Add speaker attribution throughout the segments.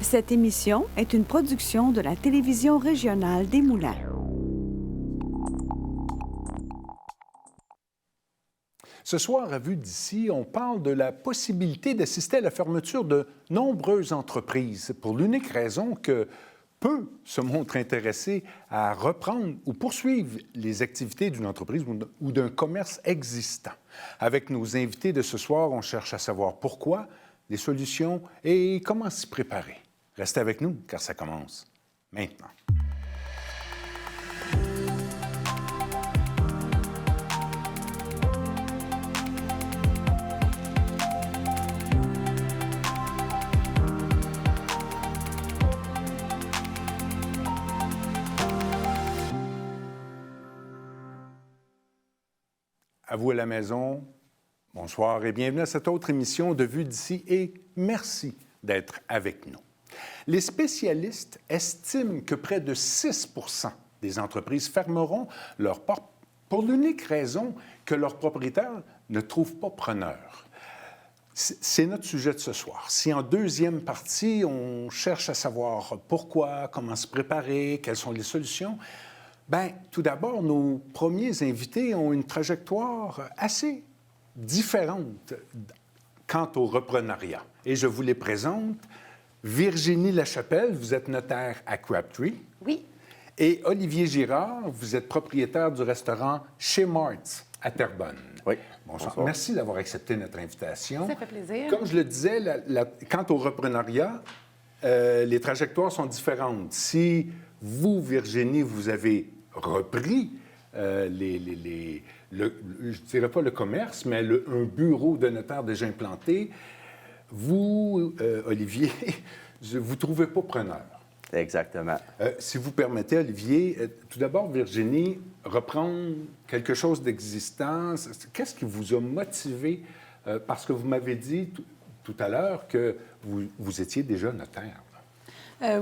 Speaker 1: Cette émission est une production de la télévision régionale des Moulins.
Speaker 2: Ce soir, à Vue d'ici, on parle de la possibilité d'assister à la fermeture de nombreuses entreprises pour l'unique raison que peu se montrent intéressés à reprendre ou poursuivre les activités d'une entreprise ou d'un commerce existant. Avec nos invités de ce soir, on cherche à savoir pourquoi, les solutions et comment s'y préparer. Restez avec nous, car ça commence maintenant. À vous à la maison, bonsoir et bienvenue à cette autre émission de Vue d'ici et merci d'être avec nous. Les spécialistes estiment que près de 6 des entreprises fermeront leurs portes pour l'unique raison que leurs propriétaires ne trouvent pas preneur. C'est notre sujet de ce soir. Si en deuxième partie, on cherche à savoir pourquoi, comment se préparer, quelles sont les solutions, bien, tout d'abord, nos premiers invités ont une trajectoire assez différente quant au reprenariat. Et je vous les présente. Virginie Lachapelle, vous êtes notaire à Crabtree.
Speaker 3: Oui.
Speaker 2: Et Olivier Girard, vous êtes propriétaire du restaurant Chez Mart's à Terrebonne.
Speaker 4: Oui.
Speaker 2: Bonsoir. Merci d'avoir accepté notre invitation.
Speaker 3: Ça fait plaisir.
Speaker 2: Comme je le disais, quant au reprenariat, les trajectoires sont différentes. Si vous, Virginie, vous avez repris je ne dirais pas le commerce, mais un bureau de notaire déjà implanté, vous, Olivier, vous ne trouvez pas preneur.
Speaker 4: Exactement.
Speaker 2: Si vous permettez, Olivier, tout d'abord, Virginie, reprendre quelque chose d'existant, qu'est-ce qui vous a motivé? Parce que vous m'avez dit tout à l'heure que vous étiez déjà notaire.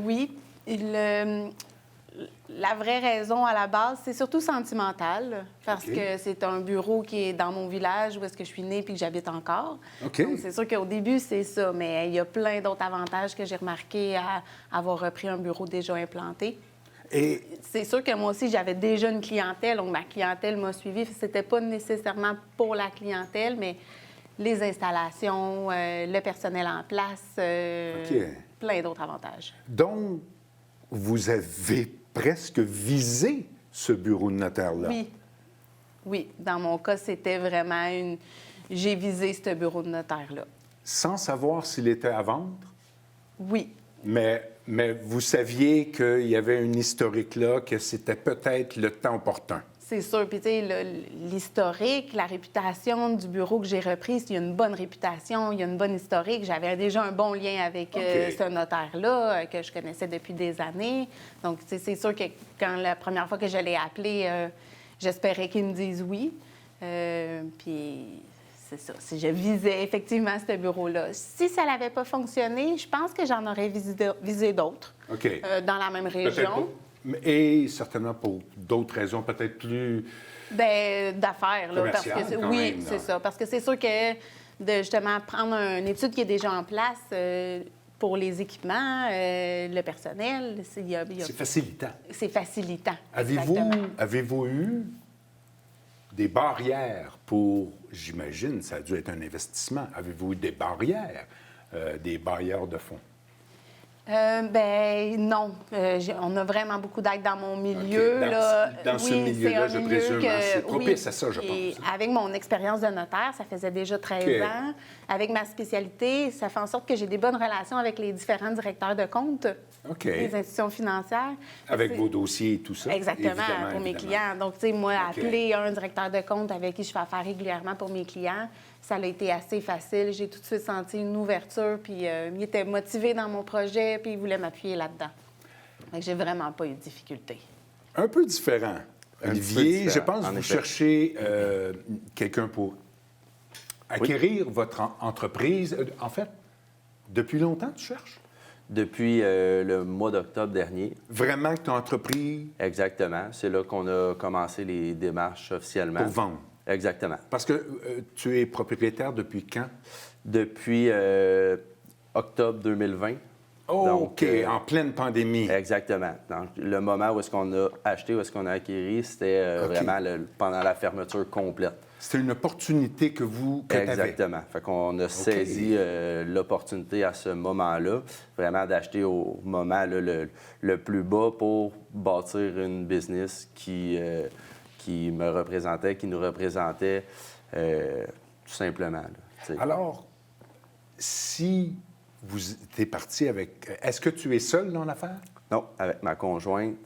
Speaker 3: Oui. La vraie raison à la base, c'est surtout sentimental, parce que c'est un bureau qui est dans mon village où est-ce que je suis née puis que j'habite encore. Donc, c'est sûr qu'au début, c'est ça, mais il y a plein d'autres avantages que j'ai remarqués à avoir repris un bureau déjà implanté.
Speaker 2: Et
Speaker 3: c'est sûr que moi aussi, j'avais déjà une clientèle, donc ma clientèle m'a suivie. C'était pas nécessairement pour la clientèle, mais les installations, le personnel en place, plein d'autres avantages.
Speaker 2: Donc, vous avez presque visé ce bureau de notaire-là.
Speaker 3: Oui. Oui. Dans mon cas, c'était vraiment j'ai visé ce bureau de notaire-là.
Speaker 2: Sans savoir s'il était à vendre?
Speaker 3: Oui.
Speaker 2: Mais vous saviez qu'il y avait une historique là, que c'était peut-être le temps opportun.
Speaker 3: C'est sûr. Puis, tu sais, l'historique, la réputation du bureau que j'ai repris, il y a une bonne réputation, il y a une bonne historique. J'avais déjà un bon lien avec ce notaire-là que je connaissais depuis des années. Donc, c'est sûr que quand la première fois que je l'ai appelé, j'espérais qu'il me dise oui. Puis, c'est ça. Si je visais effectivement ce bureau-là. Si ça n'avait pas fonctionné, je pense que j'en aurais visé d'autres dans la même région.
Speaker 2: Et certainement pour d'autres raisons, peut-être plus...
Speaker 3: Bien, d'affaires, là. Parce que oui,
Speaker 2: même,
Speaker 3: c'est ça. Parce que c'est sûr que de justement prendre une étude qui est déjà en place pour les équipements, le personnel,
Speaker 2: c'est facilitant.
Speaker 3: C'est facilitant.
Speaker 2: Avez-vous eu des barrières pour, j'imagine, ça a dû être un investissement, avez-vous eu des barrières, des bailleurs de fonds?
Speaker 3: Ben non. On a vraiment beaucoup d'aide dans mon milieu.
Speaker 2: Dans ce milieu-là, je présume. C'est propice à ça, je pense.
Speaker 3: Avec mon expérience de notaire, ça faisait déjà 13 ans. Avec ma spécialité, ça fait en sorte que j'ai des bonnes relations avec les différents directeurs de compte des institutions financières.
Speaker 2: Avec vos dossiers et tout ça.
Speaker 3: Exactement, pour mes clients. Donc, tu sais, moi, appeler un directeur de compte avec qui je fais affaire régulièrement pour mes clients, ça a été assez facile. J'ai tout de suite senti une ouverture, puis il était motivé dans mon projet, puis il voulait m'appuyer là-dedans. Donc, j'ai vraiment pas eu de difficulté.
Speaker 2: Un peu différent. Olivier, je pense que vous cherchez quelqu'un pour acquérir votre entreprise. En fait, depuis longtemps, tu cherches?
Speaker 4: Depuis le mois d'octobre dernier.
Speaker 2: Vraiment que tu as entrepris?
Speaker 4: Exactement. C'est là qu'on a commencé les démarches officiellement.
Speaker 2: Pour vendre?
Speaker 4: Exactement.
Speaker 2: Parce que tu es propriétaire depuis quand?
Speaker 4: Depuis octobre 2020.
Speaker 2: Oh,
Speaker 4: Donc,
Speaker 2: OK, en pleine pandémie.
Speaker 4: Exactement. Donc, le moment où est-ce qu'on a acheté, où est-ce qu'on a acquis, c'était
Speaker 2: OK.
Speaker 4: vraiment pendant la fermeture complète.
Speaker 2: C'était une opportunité que tu avais.
Speaker 4: Exactement. Fait qu'on a saisi l'opportunité à ce moment-là, vraiment d'acheter au moment là, le plus bas pour bâtir une business qui me représentait, qui nous représentait tout simplement. Là,
Speaker 2: Alors, si vous êtes parti avec... Est-ce que tu es seul dans l'affaire?
Speaker 4: Non, avec ma conjointe.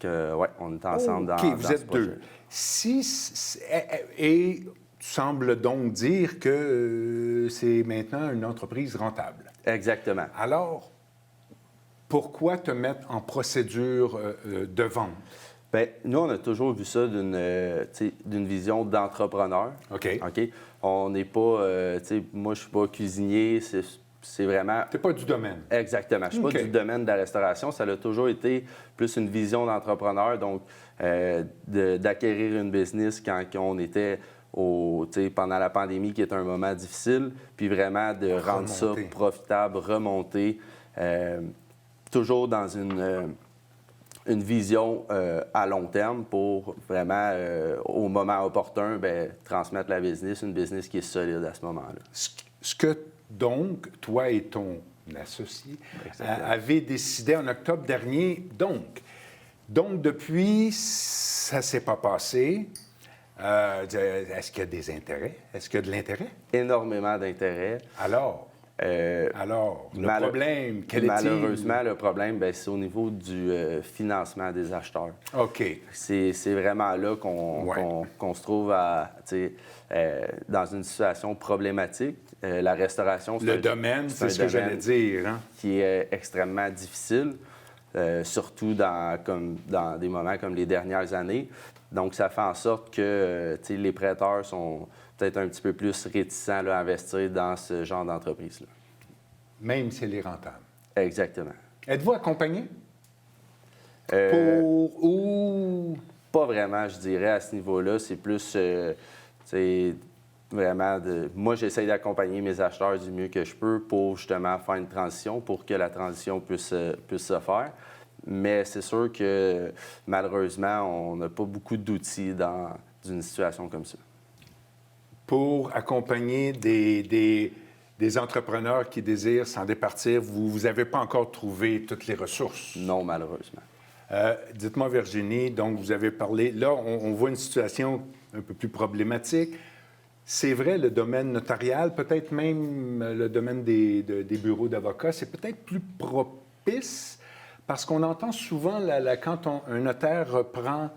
Speaker 4: Oui, on est ensemble
Speaker 2: OK,
Speaker 4: dans
Speaker 2: vous
Speaker 4: ce
Speaker 2: êtes
Speaker 4: projet.
Speaker 2: deux. Et tu sembles donc dire que c'est maintenant une entreprise rentable.
Speaker 4: Exactement.
Speaker 2: Alors, pourquoi te mettre en procédure de vente?
Speaker 4: Bien, nous, on a toujours vu ça d'une vision d'entrepreneur.
Speaker 2: OK.
Speaker 4: On n'est pas... moi, je suis pas cuisinier. C'est vraiment...
Speaker 2: Tu n'es pas du domaine.
Speaker 4: Exactement. Je ne suis
Speaker 2: OK.
Speaker 4: pas du domaine de la restauration. Ça a toujours été plus une vision d'entrepreneur. Donc, d'acquérir une business quand on était pendant la pandémie, qui est un moment difficile, puis vraiment de rendre ça profitable, remonter, toujours dans une vision à long terme pour vraiment, au moment opportun, transmettre la business, une business qui est solide à ce moment-là.
Speaker 2: Ce que, donc, toi et ton associé avez décidé en octobre dernier, donc depuis, ça ne s'est pas passé. Est-ce qu'il y a des intérêts? Est-ce qu'il y a de l'intérêt?
Speaker 4: Énormément d'intérêt.
Speaker 2: Alors, le problème, quel est-il?
Speaker 4: Malheureusement, le problème, c'est au niveau du financement des acheteurs.
Speaker 2: OK.
Speaker 4: C'est vraiment là qu'on se trouve dans une situation problématique. La restauration,
Speaker 2: Le domaine, c'est ce que j'allais dire. Hein?
Speaker 4: Qui est extrêmement difficile, surtout dans des moments comme les dernières années. Donc, ça fait en sorte que les prêteurs sont peut-être un petit peu plus réticents là, à investir dans ce genre d'entreprise-là.
Speaker 2: Même si elle est rentable.
Speaker 4: Exactement.
Speaker 2: Êtes-vous accompagné?
Speaker 4: Pas vraiment, je dirais, à ce niveau-là. C'est plus, vraiment Moi, j'essaie d'accompagner mes acheteurs du mieux que je peux pour justement faire une transition, pour que la transition puisse se faire. Mais c'est sûr que, malheureusement, on n'a pas beaucoup d'outils dans une situation comme ça.
Speaker 2: Pour accompagner des entrepreneurs qui désirent s'en départir, vous n'avez pas encore trouvé toutes les ressources?
Speaker 4: Non, malheureusement.
Speaker 2: Dites-moi, Virginie, donc vous avez parlé... Là, on voit une situation un peu plus problématique. C'est vrai, le domaine notarial, peut-être même le domaine des bureaux d'avocats, c'est peut-être plus propice parce qu'on entend souvent, quand un notaire reprend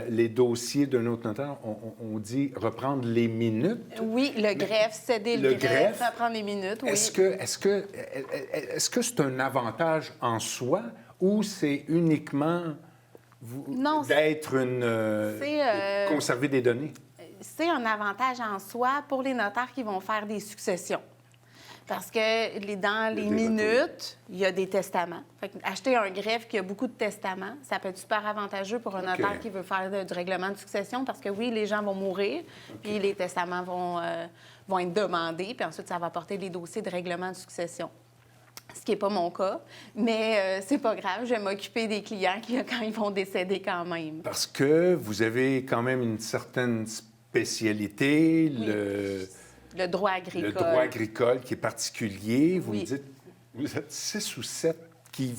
Speaker 2: les dossiers d'un autre notaire, on dit reprendre les minutes.
Speaker 3: Oui, le greffe, céder le greffe, reprendre les minutes, oui.
Speaker 2: Est-ce que c'est un avantage en soi ou c'est uniquement d'être conserver des données?
Speaker 3: C'est un avantage en soi pour les notaires qui vont faire des successions. Parce que dans les minutes, il y a des testaments. Fait que acheter un greffe qui a beaucoup de testaments, ça peut être super avantageux pour un notaire qui veut faire du règlement de succession parce que oui, les gens vont mourir, puis les testaments vont être demandés, puis ensuite, ça va porter les dossiers de règlement de succession. Ce qui n'est pas mon cas, mais c'est pas grave, je vais m'occuper des clients quand ils vont décéder quand même.
Speaker 2: Parce que vous avez quand même une certaine spécialité,
Speaker 3: le droit agricole.
Speaker 2: Le droit agricole qui est particulier. Vous me dites, vous êtes 6 ou 7 qui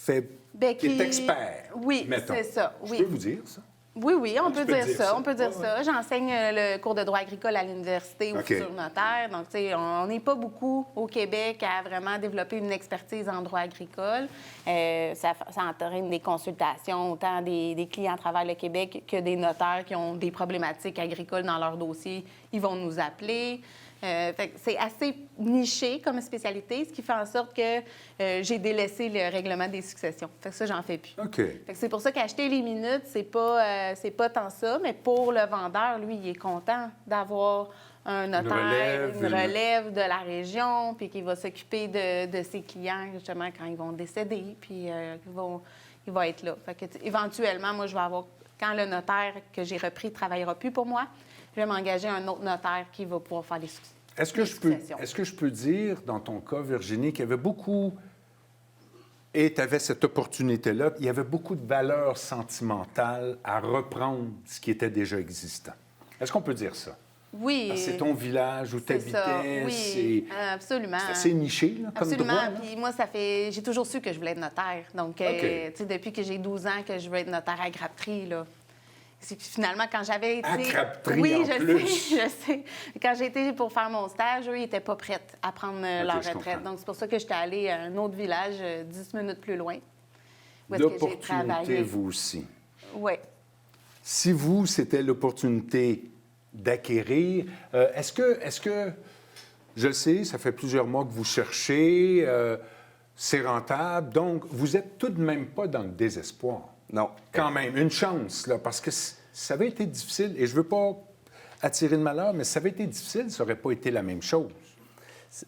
Speaker 2: est expert.
Speaker 3: Oui,
Speaker 2: mettons.
Speaker 3: c'est ça. Oui.
Speaker 2: Je peux vous dire ça?
Speaker 3: Oui, on peut dire ça. On peut dire
Speaker 2: ça.
Speaker 3: J'enseigne le cours de droit agricole à l'université au futur notaire. Donc, tu sais, on n'est pas beaucoup au Québec à vraiment développer une expertise en droit agricole. Ça entraîne des consultations, autant des clients à travers le Québec que des notaires qui ont des problématiques agricoles dans leur dossier. Ils vont nous appeler. C'est assez niché comme spécialité, ce qui fait en sorte que j'ai délaissé le règlement des successions. Fait que ça, j'en fais plus.
Speaker 2: OK.
Speaker 3: Fait que c'est pour ça qu'acheter les minutes, c'est pas tant ça, mais pour le vendeur, lui, il est content d'avoir un notaire, une relève de la région, puis qui va s'occuper de ses clients, justement, quand ils vont décéder, puis il va être là. Fait que, éventuellement, moi, je vais avoir... Quand le notaire que j'ai repris ne travaillera plus pour moi, je vais m'engager un autre notaire qui va pouvoir faire les successions.
Speaker 2: Est-ce que je peux dire, dans ton cas, Virginie, qu'il y avait beaucoup Et tu avais cette opportunité-là. Il y avait beaucoup de valeur sentimentale à reprendre ce qui était déjà existant. Est-ce qu'on peut dire ça?
Speaker 3: Oui.
Speaker 2: C'est ton village où tu habitais.
Speaker 3: Oui, absolument.
Speaker 2: C'est assez niché là, comme
Speaker 3: absolument.
Speaker 2: droit.
Speaker 3: Puis moi, j'ai toujours su que je voulais être notaire. Donc, tu sais, depuis que j'ai 12 ans, que je veux être notaire à Crabtree, là. C'est que finalement, quand j'avais été...
Speaker 2: À Crabtree,
Speaker 3: oui,
Speaker 2: en plus.
Speaker 3: je sais. Quand j'ai été pour faire mon stage, eux, ils n'étaient pas prêts à prendre leur
Speaker 2: je
Speaker 3: retraite.
Speaker 2: comprends.
Speaker 3: Donc, c'est pour ça que j'étais allée à un autre village, 10 minutes plus loin, où est-ce que j'ai
Speaker 2: L'opportunité,
Speaker 3: travaillé.
Speaker 2: vous aussi.
Speaker 3: Oui.
Speaker 2: Si vous, c'était l'opportunité d'acquérir, est-ce que, je le sais, ça fait plusieurs mois que vous cherchez, c'est rentable, donc vous n'êtes tout de même pas dans le désespoir.
Speaker 4: Non.
Speaker 2: Quand même, une chance, là, parce que ça avait été difficile, et je ne veux pas attirer de malheur, mais si ça avait été difficile, ça n'aurait pas été la même chose.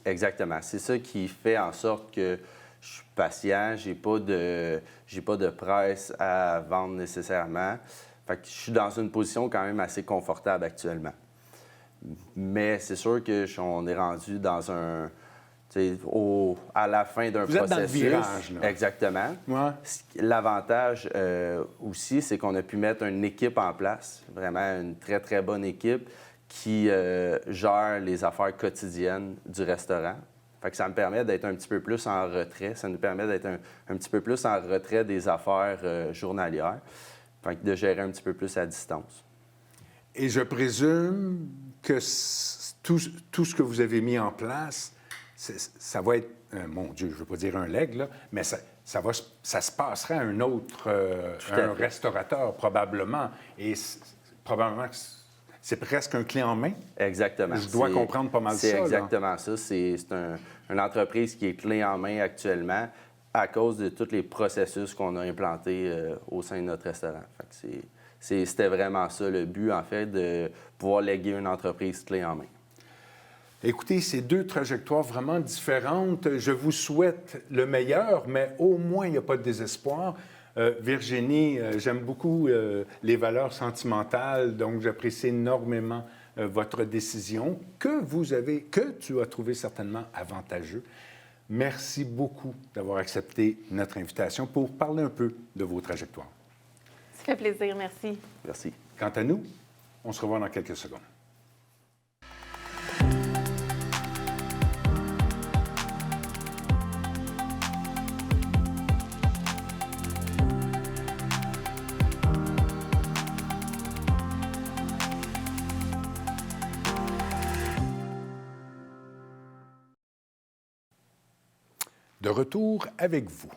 Speaker 4: Exactement. C'est ça qui fait en sorte que je suis patient, j'ai pas de presse à vendre nécessairement. Fait que je suis dans une position quand même assez confortable actuellement. Mais c'est sûr qu'on est rendu dans un... à la fin d'un
Speaker 2: Vous êtes
Speaker 4: processus.
Speaker 2: dans le virage, là.
Speaker 4: Exactement.
Speaker 2: Ouais.
Speaker 4: L'avantage aussi, c'est qu'on a pu mettre une équipe en place, vraiment une très, très bonne équipe qui gère les affaires quotidiennes du restaurant. Fait que ça me permet d'être un petit peu plus en retrait. Ça nous permet d'être un petit peu plus en retrait des affaires journalières. Fait que de gérer un petit peu plus à distance.
Speaker 2: Et je présume que tout ce que vous avez mis en place, ça va être, mon Dieu, je ne veux pas dire un legs, là, mais ça se passerait à un autre, un restaurateur probablement. Et probablement que c'est presque un clé en main.
Speaker 4: Exactement.
Speaker 2: Je dois comprendre pas mal ça.
Speaker 4: C'est exactement ça. C'est une entreprise qui est clé en main actuellement à cause de tous les processus qu'on a implantés au sein de notre restaurant. Fait que c'était vraiment ça le but, en fait, de pouvoir léguer une entreprise clé en main.
Speaker 2: Écoutez, c'est deux trajectoires vraiment différentes. Je vous souhaite le meilleur, mais au moins, il n'y a pas de désespoir. Virginie, j'aime beaucoup les valeurs sentimentales, donc j'apprécie énormément votre décision que tu as trouvé certainement avantageux. Merci beaucoup d'avoir accepté notre invitation pour parler un peu de vos trajectoires.
Speaker 3: Ça fait plaisir, merci.
Speaker 4: Merci.
Speaker 2: Quant à nous, on se revoit dans quelques secondes. De retour avec vous.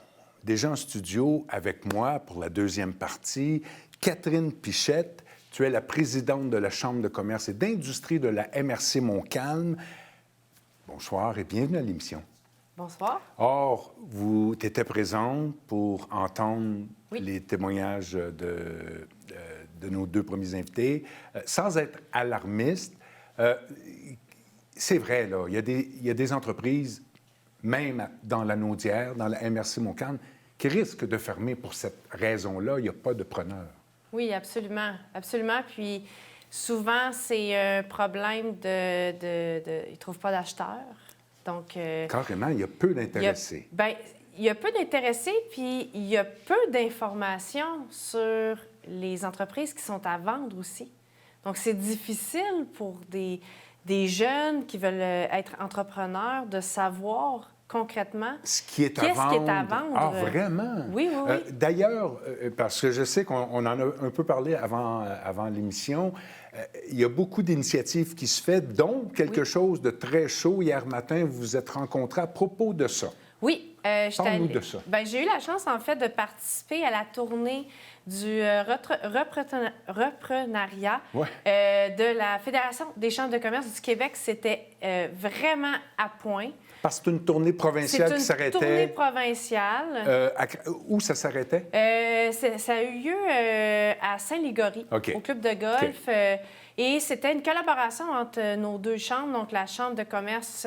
Speaker 2: Déjà en studio avec moi pour la deuxième partie, Catherine Pichette. Tu es la présidente de la Chambre de commerce et d'industrie de la MRC Montcalm. Bonsoir et bienvenue à l'émission.
Speaker 5: Bonsoir.
Speaker 2: Or, vous étiez présente pour entendre
Speaker 5: Oui.
Speaker 2: les témoignages de nos deux premiers invités. Sans être alarmiste, c'est vrai, là, il y a des entreprises, même dans la Naudière, dans la MRC Montcalm, qui risquent de fermer pour cette raison-là. Il n'y a pas de preneur.
Speaker 5: Oui, absolument. Absolument. Puis souvent, c'est un problème de ils ne trouvent pas d'acheteurs. Donc,
Speaker 2: Carrément, il y a peu d'intéressés.
Speaker 5: Il y a peu d'intéressés, puis il y a peu d'informations sur les entreprises qui sont à vendre aussi. Donc, c'est difficile pour des jeunes qui veulent être entrepreneurs de savoir concrètement
Speaker 2: ce qui est à
Speaker 5: qu'est-ce
Speaker 2: vendre.
Speaker 5: qui est à vendre.
Speaker 2: Ah, vraiment?
Speaker 5: Oui, oui, oui.
Speaker 2: D'ailleurs, parce que je sais qu'on en a un peu parlé avant l'émission, il y a beaucoup d'initiatives qui se font, dont quelque chose de très chaud. Hier matin, vous vous êtes rencontrés à propos de ça.
Speaker 5: Oui.
Speaker 2: Parle-nous de ça.
Speaker 5: J'ai eu la chance, en fait, de participer à la tournée du reprenariat de la Fédération des chambres de commerce du Québec. C'était vraiment à point.
Speaker 2: Parce que c'est une tournée provinciale qui s'arrêtait.
Speaker 5: C'est une tournée provinciale.
Speaker 2: Où ça s'arrêtait?
Speaker 5: Ça a eu lieu à Saint-Légory, au club de golf. Et c'était une collaboration entre nos deux chambres, donc la Chambre de commerce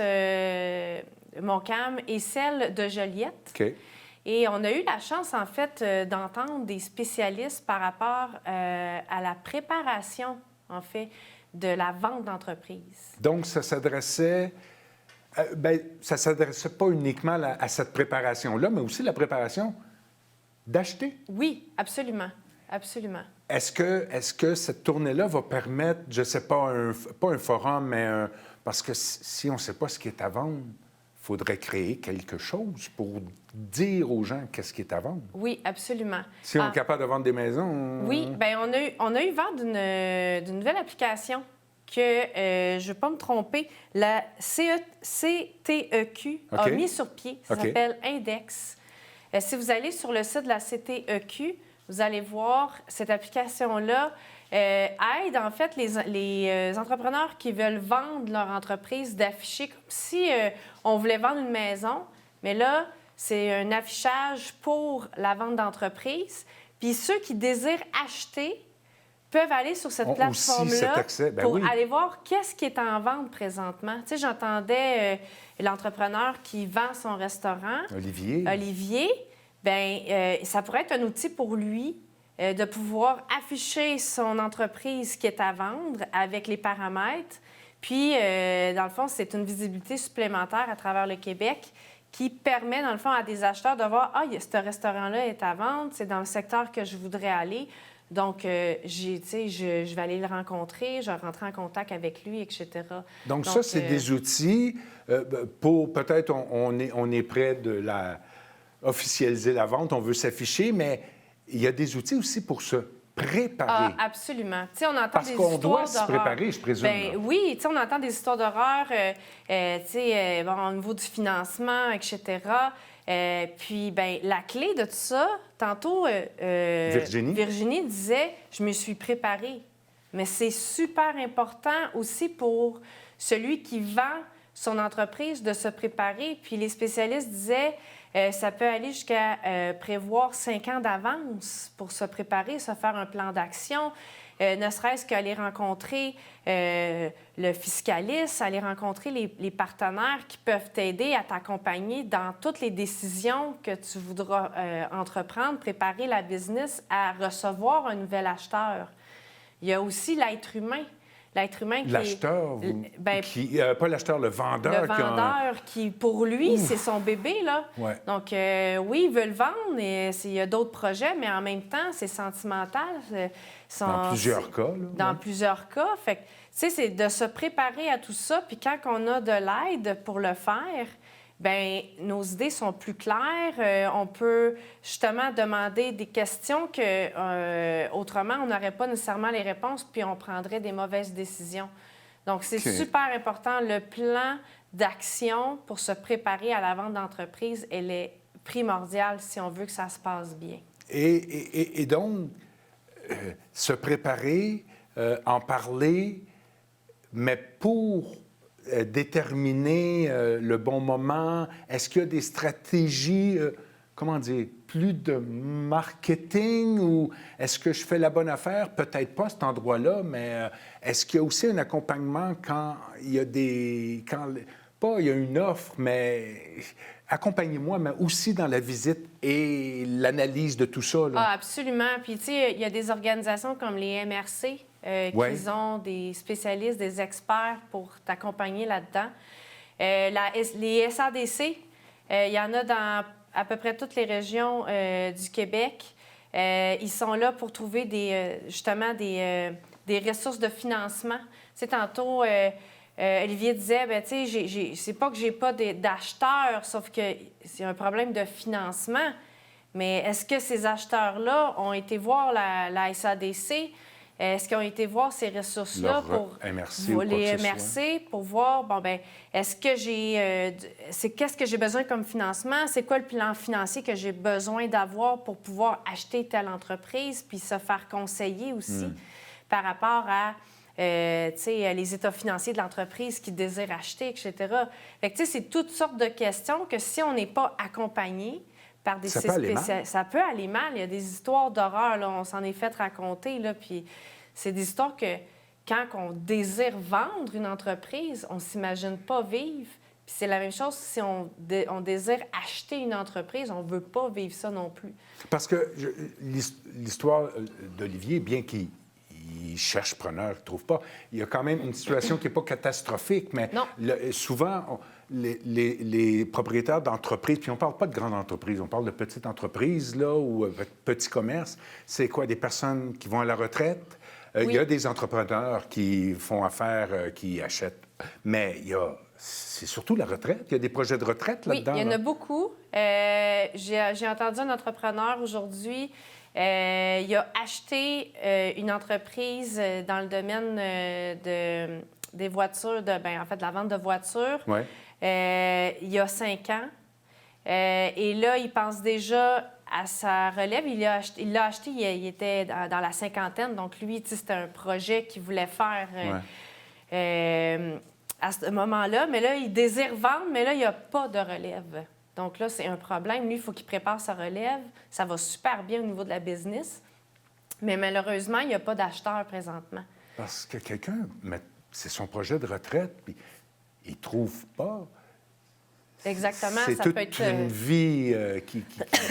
Speaker 5: Montcalm et celle de Joliette.
Speaker 2: Okay.
Speaker 5: Et on a eu la chance, en fait, d'entendre des spécialistes par rapport à la préparation, en fait, de la vente d'entreprise.
Speaker 2: Donc, ça s'adressait Ça ne s'adresse pas uniquement à cette préparation-là, mais aussi la préparation d'acheter.
Speaker 5: Oui, absolument. Absolument.
Speaker 2: Est-ce que cette tournée-là va permettre, je ne sais pas, pas un forum, mais parce que si on ne sait pas ce qui est à vendre, il faudrait créer quelque chose pour dire aux gens qu'est-ce qui est à vendre.
Speaker 5: Oui, absolument.
Speaker 2: Si on est capable de vendre des maisons...
Speaker 5: Oui, bien, on a eu vent d'une nouvelle application que, je ne vais pas me tromper, la CTEQ a mis sur pied. Ça s'appelle Index. Si vous allez sur le site de la CTEQ, vous allez voir, cette application-là aide, en fait, les entrepreneurs qui veulent vendre leur entreprise d'afficher comme si on voulait vendre une maison, mais là, c'est un affichage pour la vente d'entreprise. Puis ceux qui désirent acheter peuvent aller sur cette plateforme-là pour aller voir qu'est-ce qui est en vente présentement. Tu sais, j'entendais l'entrepreneur qui vend son restaurant, Olivier. Bien, ça pourrait être un outil pour lui de pouvoir afficher son entreprise qui est à vendre avec les paramètres. Puis, dans le fond, c'est une visibilité supplémentaire à travers le Québec qui permet, dans le fond, à des acheteurs de voir « Ah, ce restaurant-là est à vendre, c'est dans le secteur que je voudrais aller. » Donc, je vais aller le rencontrer, je vais rentrer en contact avec lui, etc.
Speaker 2: Donc ça, c'est des outils pour... Peut-être on est près de officialiser la vente, on veut s'afficher, mais il y a des outils aussi pour se préparer.
Speaker 5: Ah, absolument. Tu sais, on entend des histoires d'horreur.
Speaker 2: Parce qu'on doit se préparer, je présume.
Speaker 5: Bien, oui, tu sais, on entend des histoires d'horreur, au niveau du financement, etc. Puis, bien, la clé de tout ça, tantôt, Virginie disait « Je me suis préparée ». Mais c'est super important aussi pour celui qui vend son entreprise de se préparer. Puis les spécialistes disaient ça peut aller jusqu'à prévoir 5 ans d'avance pour se préparer, se faire un plan d'action, ne serait-ce qu'aller rencontrer le fiscaliste, aller rencontrer les partenaires qui peuvent t'aider à t'accompagner dans toutes les décisions que tu voudras entreprendre, préparer la business à recevoir un nouvel acheteur. Il y a aussi l'être humain. L'être humain qui
Speaker 2: l'acheteur, pas l'acheteur, le vendeur.
Speaker 5: Le vendeur qui, pour lui, c'est son bébé, là.
Speaker 2: Ouais.
Speaker 5: Donc, oui, il veut le vendre, et il y a d'autres projets, mais en même temps, c'est sentimental.
Speaker 2: Dans plusieurs cas, là.
Speaker 5: Dans plusieurs cas. Fait que, tu sais, c'est de se préparer à tout ça, puis quand on a de l'aide pour le faire, bien, nos idées sont plus claires. On peut justement demander des questions que autrement, on n'aurait pas nécessairement les réponses, puis on prendrait des mauvaises décisions. Donc, c'est super important. Le plan d'action pour se préparer à la vente d'entreprise, elle est primordiale si on veut que ça se passe bien.
Speaker 2: Et donc, se préparer, en parler, mais pour déterminer le bon moment? Est-ce qu'il y a des stratégies, comment dire, plus de marketing ou est-ce que je fais la bonne affaire? Peut-être pas à cet endroit-là, mais est-ce qu'il y a aussi un accompagnement quand il y a il y a une offre, mais accompagnez-moi, mais aussi dans la visite et l'analyse de tout ça, là.
Speaker 5: Ah, absolument. Puis, tu sais, il y a des organisations comme les MRC qui ont des spécialistes, des experts pour t'accompagner là-dedans. Les SADC, il y en a dans à peu près toutes les régions du Québec. Ils sont là pour trouver des ressources de financement. Tu sais, tantôt, Olivier disait, bien, tu sais, c'est pas que j'ai pas d'acheteurs, sauf que c'est un problème de financement. Mais est-ce que ces acheteurs-là ont été voir la SADC? Est-ce qu'ils ont été voir ces ressources-là pour les MRC pour voir, bon, bien, est-ce que qu'est-ce que j'ai besoin comme financement? C'est quoi le plan financier que j'ai besoin d'avoir pour pouvoir acheter telle entreprise puis se faire conseiller aussi par rapport à les états financiers de l'entreprise qui désire acheter, etc. Fait que, c'est toutes sortes de questions que si on n'est pas accompagné par des spécialistes, ça peut aller mal. Il y a des histoires d'horreur, là, on s'en est fait raconter, là, puis c'est des histoires que quand on désire vendre une entreprise, on ne s'imagine pas vivre. Puis c'est la même chose si on désire acheter une entreprise, on ne veut pas vivre ça non plus.
Speaker 2: Parce que l'histoire d'Olivier, bien qu'il cherche preneur, il ne trouve pas. Il y a quand même une situation qui n'est pas catastrophique, mais souvent, les propriétaires d'entreprises, puis on ne parle pas de grandes entreprises, on parle de petites entreprises, là, ou petits commerces. C'est quoi, des personnes qui vont à la retraite? Il y a des entrepreneurs qui font affaire, qui achètent, mais c'est surtout la retraite. Il y a des projets de retraite là-dedans.
Speaker 5: Oui, il y en a beaucoup. J'ai entendu un entrepreneur aujourd'hui, il a acheté une entreprise dans le domaine des voitures, de la vente de voitures, il y a 5 ans. Et là, il pense déjà à sa relève. Il l'a acheté, il était dans la cinquantaine. Donc, lui, c'était un projet qu'il voulait faire à ce moment-là. Mais là, il désire vendre, mais là, il n'y a pas de relève. Donc là, c'est un problème. Lui, il faut qu'il prépare sa relève. Ça va super bien au niveau de la business. Mais malheureusement, il n'y a pas d'acheteur présentement.
Speaker 2: Parce que quelqu'un, c'est son projet de retraite, puis il ne trouve pas.
Speaker 5: Exactement.
Speaker 2: C'est toute une vie qui...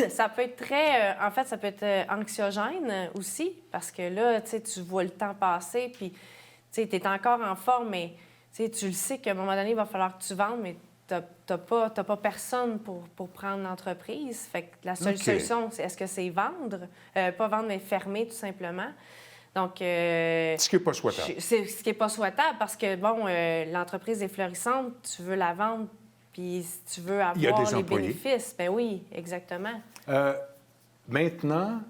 Speaker 5: Ça peut être très... en fait, ça peut être anxiogène aussi, parce que là, tu vois le temps passer, puis tu es encore en forme, mais tu le sais qu'à un moment donné, il va falloir que tu vendes, mais t'as pas personne pour prendre l'entreprise. Fait que la seule solution, est-ce que c'est vendre? Pas vendre, mais fermer, tout simplement. Donc...
Speaker 2: ce qui n'est pas souhaitable.
Speaker 5: C'est ce qui n'est pas souhaitable, parce que, bon, l'entreprise est florissante, tu veux la vendre, puis si tu veux avoir les bénéfices, bien oui, exactement.
Speaker 2: Maintenant,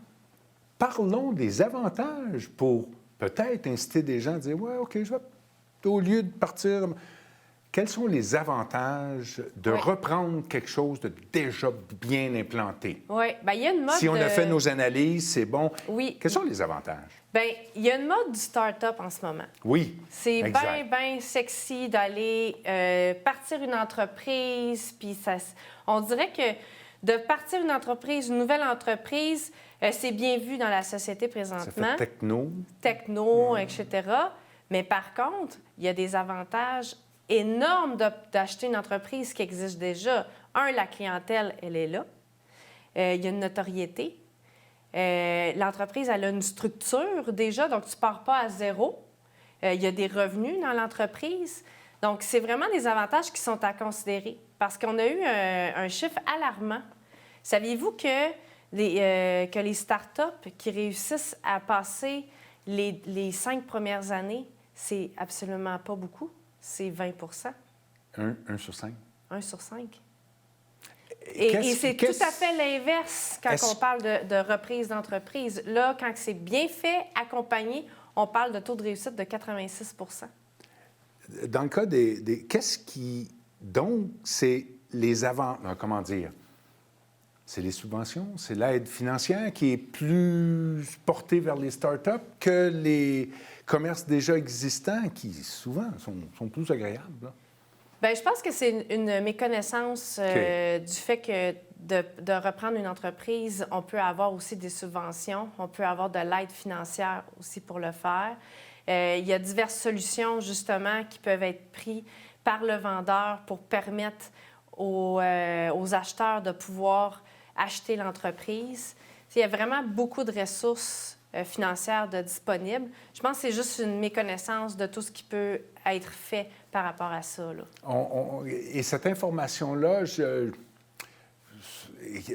Speaker 2: parlons des avantages pour peut-être inciter des gens à dire « Ouais, OK, je vais... » Au lieu de partir... Quels sont les avantages de reprendre quelque chose de déjà bien implanté?
Speaker 5: Oui, bien, il y a une mode...
Speaker 2: Si on a fait nos analyses, c'est bon.
Speaker 5: Oui.
Speaker 2: Quels sont les avantages?
Speaker 5: Bien, il y a une mode du start-up en ce moment.
Speaker 2: Oui,
Speaker 5: c'est bien sexy d'aller partir une entreprise, puis on dirait que de partir une entreprise, une nouvelle entreprise, c'est bien vu dans la société présentement.
Speaker 2: Ça fait
Speaker 5: techno, etc. Mais par contre, il y a des avantages énormes d'acheter une entreprise qui existe déjà. La clientèle, elle est là. Il y a une notoriété. L'entreprise, elle a une structure déjà, donc tu ne pars pas à zéro. Il y a des revenus dans l'entreprise. Donc, c'est vraiment des avantages qui sont à considérer, parce qu'on a eu un chiffre alarmant. Saviez-vous que les startups qui réussissent à passer les 5 premières années, c'est absolument pas beaucoup? C'est 20
Speaker 2: 1 sur 5?
Speaker 5: 1 sur 5. Et c'est tout à fait l'inverse quand on parle de reprise d'entreprise. Là, quand c'est bien fait, accompagné, on parle de taux de réussite de 86 %.
Speaker 2: Dans le cas qu'est-ce qui... Donc, c'est les comment dire? C'est les subventions, c'est l'aide financière qui est plus portée vers les start-up que les commerces déjà existants qui, souvent, sont plus agréables. Là.
Speaker 5: Bien, je pense que c'est une méconnaissance du fait que de reprendre une entreprise, on peut avoir aussi des subventions, on peut avoir de l'aide financière aussi pour le faire. Il y a diverses solutions, justement, qui peuvent être prises par le vendeur pour permettre aux acheteurs de pouvoir acheter l'entreprise. Il y a vraiment beaucoup de ressources financières disponibles. Je pense que c'est juste une méconnaissance de tout ce qui peut être fait par rapport à ça. Là.
Speaker 2: Et cette information-là,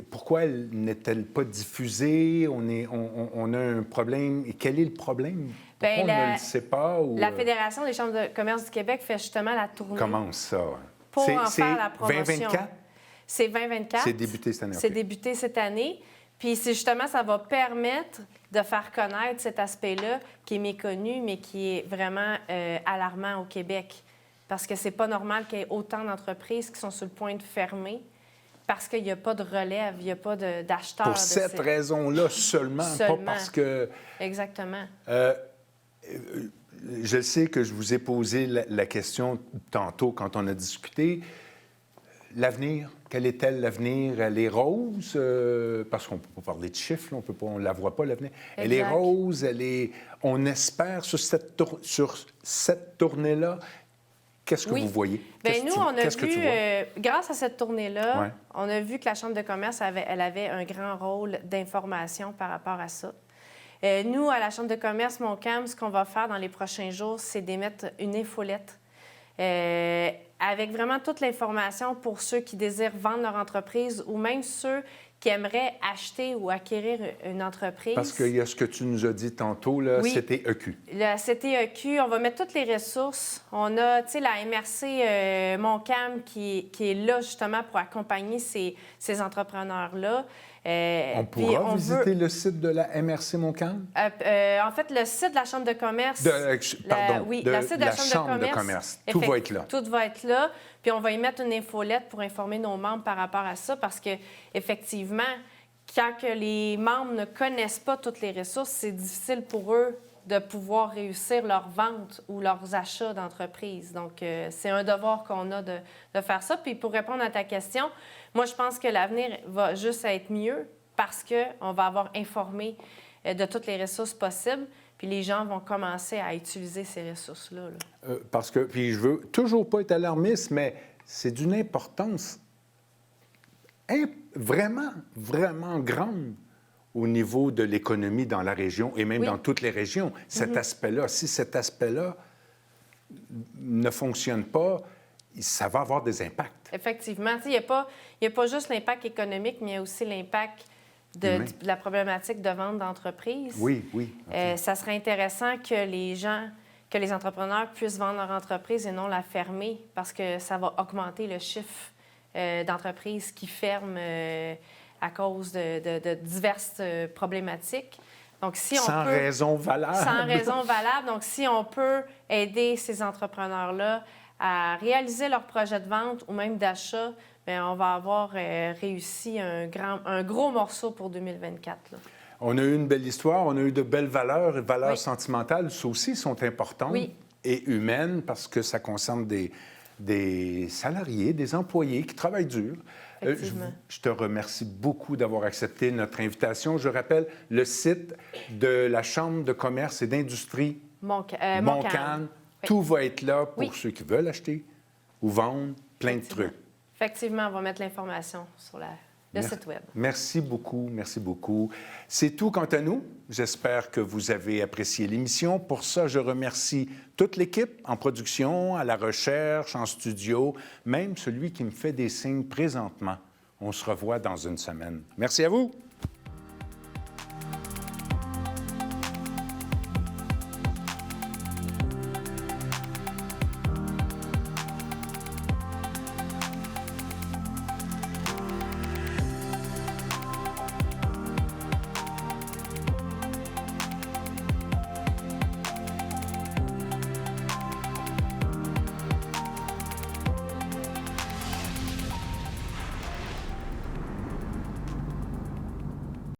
Speaker 2: pourquoi n'est-elle pas diffusée? On a un problème. Et quel est le problème? Pourquoi on ne le sait pas?
Speaker 5: La Fédération des chambres de commerce du Québec fait justement la tournée.
Speaker 2: Comment ça?
Speaker 5: Pour en faire la promotion.
Speaker 2: 2024?
Speaker 5: C'est 2024.
Speaker 2: C'est débuté cette année.
Speaker 5: C'est débuté cette année. Puis c'est justement, ça va permettre de faire connaître cet aspect-là qui est méconnu, mais qui est vraiment alarmant au Québec. Parce que c'est pas normal qu'il y ait autant d'entreprises qui sont sur le point de fermer parce qu'il n'y a pas de relève, il n'y a pas d'acheteurs.
Speaker 2: Pour cette raison-là seulement, pas parce que...
Speaker 5: Exactement.
Speaker 2: Je sais que je vous ai posé la question tantôt quand on a discuté. L'avenir, quel est-elle l'avenir? Elle est rose, parce qu'on ne peut pas parler de chiffres, on ne la voit pas, l'avenir. Elle est rose, on espère sur cette tournée-là. Qu'est-ce que vous voyez?
Speaker 5: Bien, nous, on a vu, grâce à cette tournée-là, on a vu que la Chambre de commerce, elle avait un grand rôle d'information par rapport à ça. Nous, à la Chambre de commerce Montcalm, ce qu'on va faire dans les prochains jours, c'est d'émettre une infolette avec vraiment toute l'information pour ceux qui désirent vendre leur entreprise ou même ceux qui aimeraient acheter ou acquérir une entreprise.
Speaker 2: Parce qu'il y a ce que tu nous as dit tantôt, là,
Speaker 5: Oui.
Speaker 2: CTEQ.
Speaker 5: La CTEQ, on va mettre toutes les ressources. On a, tu sais, la MRC Montcalm qui est là justement pour accompagner ces entrepreneurs-là.
Speaker 2: On pourra visiter le site de la MRC Montcalm?
Speaker 5: En fait, le site de la Chambre de commerce...
Speaker 2: le site
Speaker 5: de la Chambre de commerce.
Speaker 2: Tout va être là.
Speaker 5: Tout va être là. Puis on va y mettre une infolette pour informer nos membres par rapport à ça parce que effectivement, quand que les membres ne connaissent pas toutes les ressources, c'est difficile pour eux de pouvoir réussir leurs ventes ou leurs achats d'entreprise. Donc, c'est un devoir qu'on a de faire ça. Puis pour répondre à ta question, moi, je pense que l'avenir va juste être mieux parce qu'on va avoir informé de toutes les ressources possibles, puis les gens vont commencer à utiliser ces ressources-là.
Speaker 2: Parce que, puis je veux toujours pas être alarmiste, mais c'est d'une importance vraiment, vraiment grande au niveau de l'économie dans la région et même dans toutes les régions. Cet aspect-là, si cet aspect-là ne fonctionne pas, ça va avoir des impacts.
Speaker 5: Effectivement. Il n'y a pas juste l'impact économique, mais il y a aussi l'impact de la problématique de vente d'entreprise.
Speaker 2: Oui, oui.
Speaker 5: Ça serait intéressant que les entrepreneurs puissent vendre leur entreprise et non la fermer parce que ça va augmenter le chiffre d'entreprises qui ferment à cause de diverses problématiques. Donc, si on
Speaker 2: sans raison valable.
Speaker 5: Sans raison valable. Donc, si on peut aider ces entrepreneurs-là à réaliser leur projet de vente ou même d'achat, bien, on va avoir réussi un gros morceau pour 2024. Là.
Speaker 2: On a eu une belle histoire, on a eu de belles valeurs sentimentales. Ça aussi sont importantes et humaines parce que ça concerne des salariés, des employés qui travaillent dur. Je te remercie beaucoup d'avoir accepté notre invitation. Je rappelle le site de la Chambre de commerce et d'industrie Montcalm. Tout va être là pour ceux qui veulent acheter ou vendre plein de trucs.
Speaker 5: Effectivement, on va mettre l'information sur le site Web.
Speaker 2: Merci beaucoup, merci beaucoup. C'est tout quant à nous. J'espère que vous avez apprécié l'émission. Pour ça, je remercie toute l'équipe en production, à la recherche, en studio, même celui qui me fait des signes présentement. On se revoit dans une semaine. Merci à vous.